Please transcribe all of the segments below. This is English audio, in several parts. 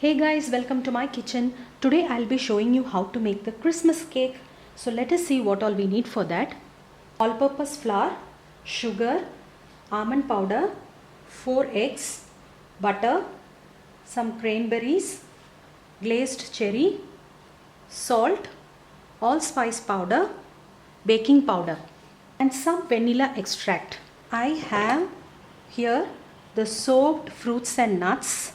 Hey guys, welcome to my kitchen. Today I'll be showing you how to make the Christmas cake. So let us see what all we need for that. All-purpose flour, sugar, almond powder, 4 eggs, butter, some cranberries, glazed cherry, salt, allspice powder, baking powder and some vanilla extract. I have here the soaked fruits and nuts.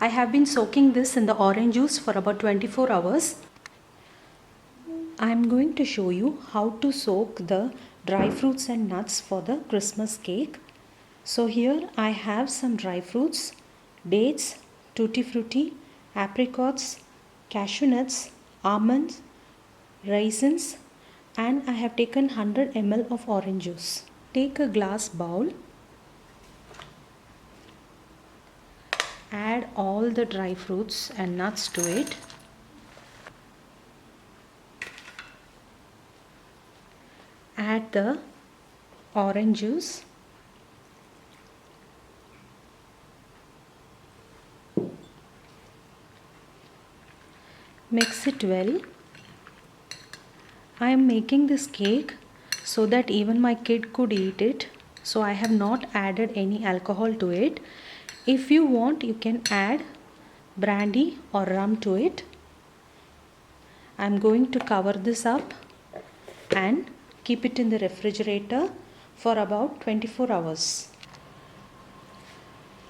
I have been soaking this in the orange juice for about 24 hours. I am going to show you how to soak the dry fruits and nuts for the Christmas cake. So here I have some dry fruits, dates, tutti frutti, apricots, cashew nuts, almonds, raisins, and I have taken 100 ml of orange juice. Take a glass bowl. Add all the dry fruits and nuts to it. Add the orange juice. Mix it well. I am making this cake so that even my kid could eat it. So I have not added any alcohol to it. If you want, you can add brandy or rum to it. I am going to cover this up and keep it in the refrigerator for about 24 hours.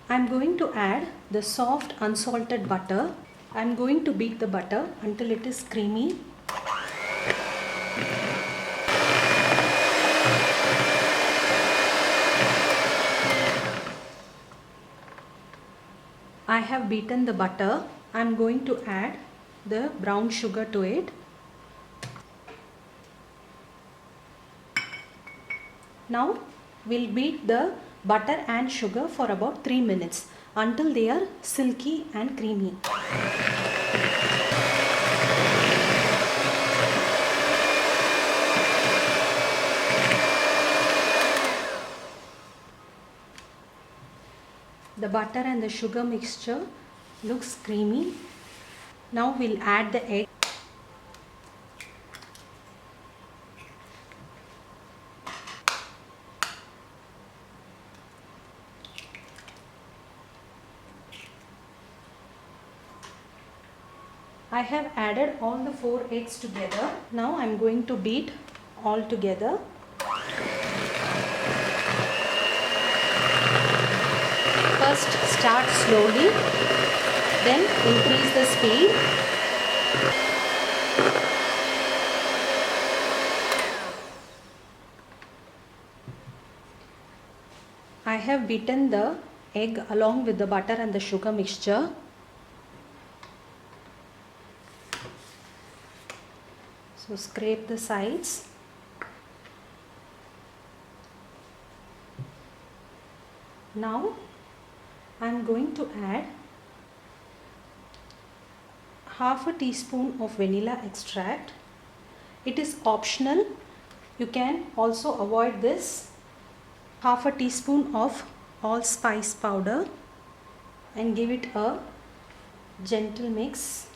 I am going to add the soft unsalted butter. I am going to beat the butter until it is creamy. I have beaten the butter. I am going to add the brown sugar to it. Now we'll beat the butter and sugar for about 3 minutes until they are silky and creamy. The butter and the sugar mixture looks creamy. Now we'll add the egg. I have added all the 4 eggs together. Now I am going to beat all together. First start slowly, then increase the speed. I have beaten the egg along with the butter and the sugar mixture. So scrape the sides. Now I am going to add half a teaspoon of vanilla extract. It is optional. You can also avoid this. Half a teaspoon of allspice powder and give it a gentle mix.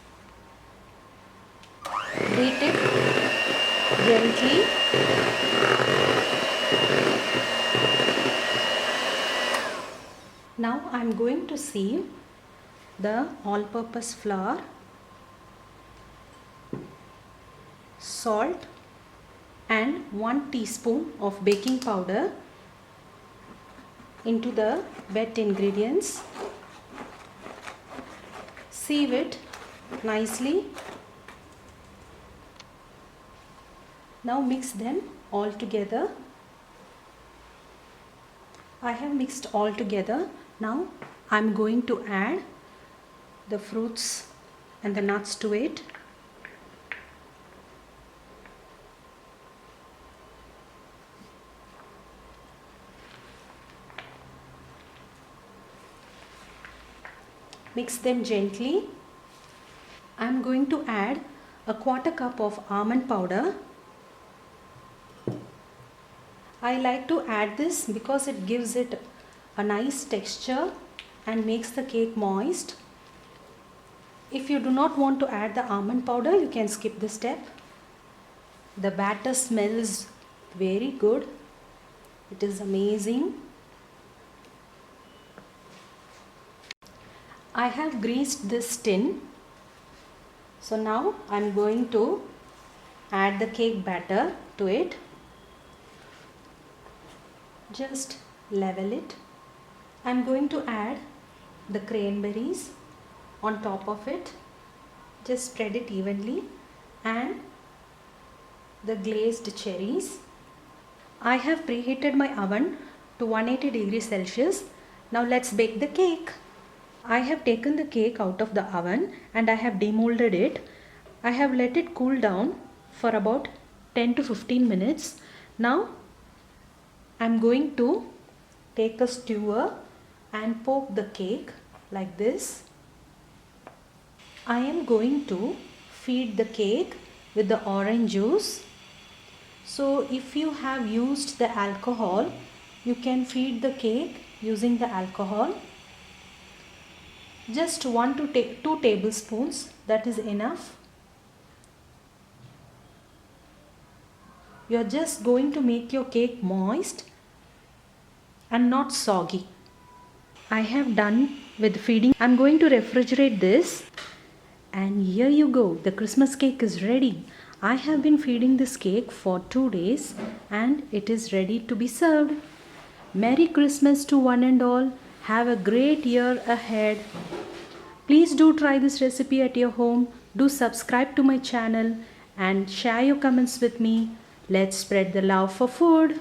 Beat it gently. Now I am going to sieve the all-purpose flour, salt and 1 teaspoon of baking powder into the wet ingredients. Sieve it nicely. Now mix them all together. I have mixed all together. Now I am going to add the fruits and the nuts to it. Mix them gently. I am going to add a 1/4 cup of almond powder. I like to add this because it gives it a nice texture and makes the cake moist. If you do not want to add the almond powder, you can skip this step. The batter smells very good. It is amazing. I have greased this tin. So now I am going to add the cake batter to it. Just level it. I am going to add the cranberries on top of it. Just spread it evenly, and the glazed cherries. I have preheated my oven to 180 degrees Celsius. Now let's bake the cake. I have taken the cake out of the oven and I have demolded it. I have let it cool down for about 10 to 15 minutes. Now I am going to take a skewer and poke the cake like this. I am going to feed the cake with the orange juice. So if you have used the alcohol, you can feed the cake using the alcohol. Just 1 to 2 tablespoons, that is enough. You are just going to make your cake moist and not soggy. I have done with feeding. I am going to refrigerate this, and here you go. The Christmas cake is ready. I have been feeding this cake for 2 days and it is ready to be served. Merry Christmas to one and all. Have a great year ahead. Please do try this recipe at your home. Do subscribe to my channel and share your comments with me. Let's spread the love for food.